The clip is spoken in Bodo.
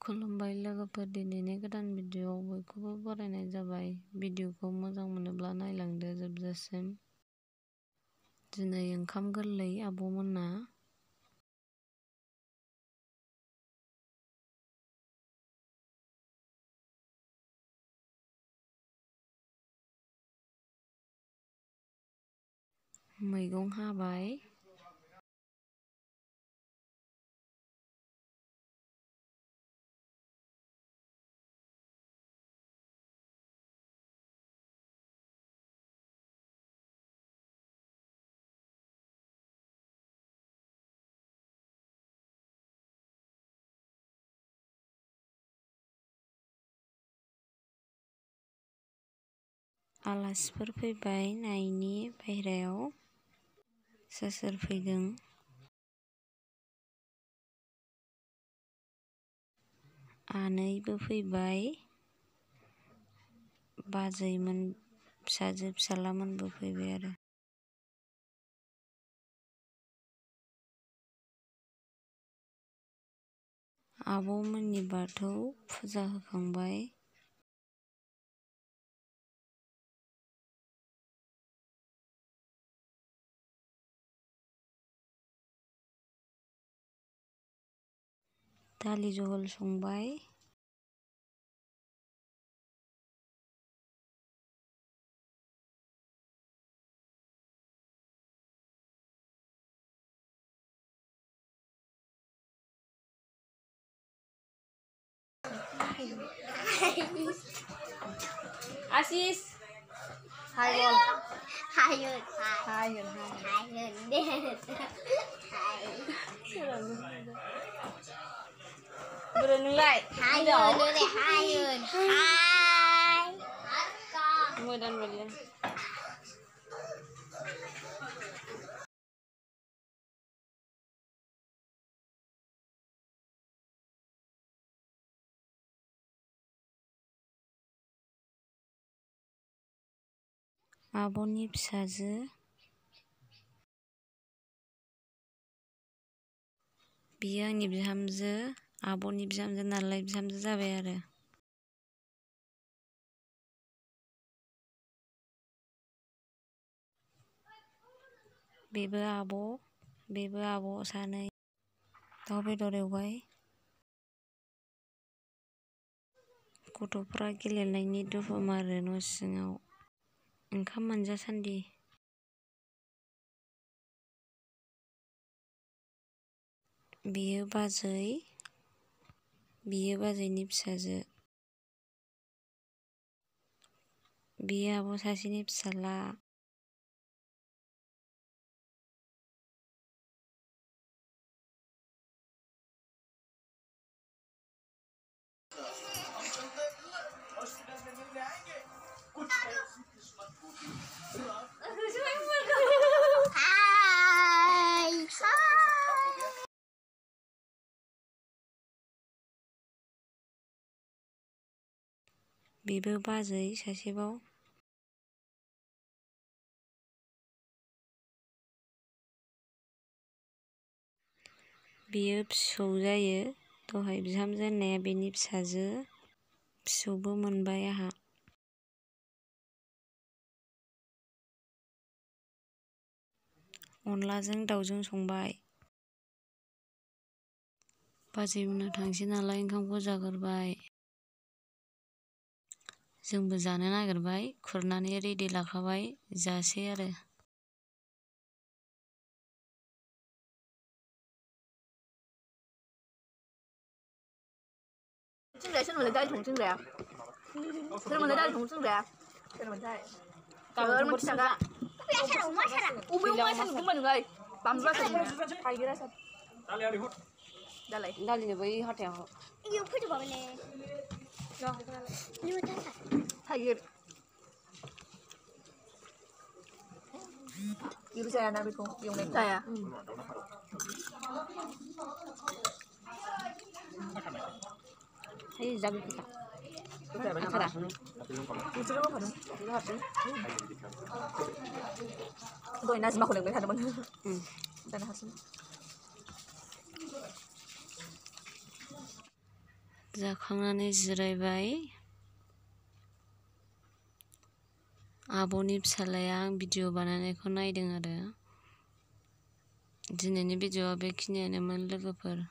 खुलुमबाय लोगोफोर, दिनैनि गोदान भिडिअ'आव बयखौबो बरायनाय जाबाय। भिडिअ'खौ मोजां मोनोब्ला नायलांदो जोबजासिम। दिनै ओंखाम गोरलै आब'मोना। मैगं हाबाय। आलासिफोर फैबाय नायनि बायह्रायाव। सोर फैदों? आनैबो फैबाय, बाजैमोन, फिसाजो फिसालामोनबो फैबाय आरो। आब'मोननि बाथौ फुजा होखांबाय। दालि जहल संबाय। आशिष हाय बोल। हाय बोरो नोंलाय? हाय मोदान बोलिया। आब'नि फिसाजो। बियो आंनि बिहामजो, आब'नि बिहामजो नालाय बिहामजो जाबाय आरो। बेबो आब' सानै। दाउ बेदर एवबाय। गथ'फ्रा गेलेनायनि दुहुम आरो न' सिङाव ओंखाम मोनजासान्दि। बियो बाजैनि फिसाजो। बियो आब' सासेनि फिसाला। बेबो बाजै सासेबाव। बियो फिसौ जायो। दहाय बिहामजो होननाया बेनि फिसाजो। फिसौबो मोनबाय आंहा। अनलाजों दाउजों संबाय। बाजैमोनहा थांसै नालाय ओंखामखौ जागोरबाय। जोंबो जानो नागिरबाय, खुरनानै रेडि लाखाबाय, जासै आरो। दालिनो बै हाथायाव जायाना बेखौ एवनाय जाया। जाबि खोथा दहाय नाजिमाखौ लेंबाय थादोंमोन। जानो हारसिं। जाखांनानै जिरायबाय। आब'नि फिसालाया आं भिडिअ बानायनायखौ नायदों आरो। दिनैनि भिडिअआ बेखिनियानोमोन लोगोफोर।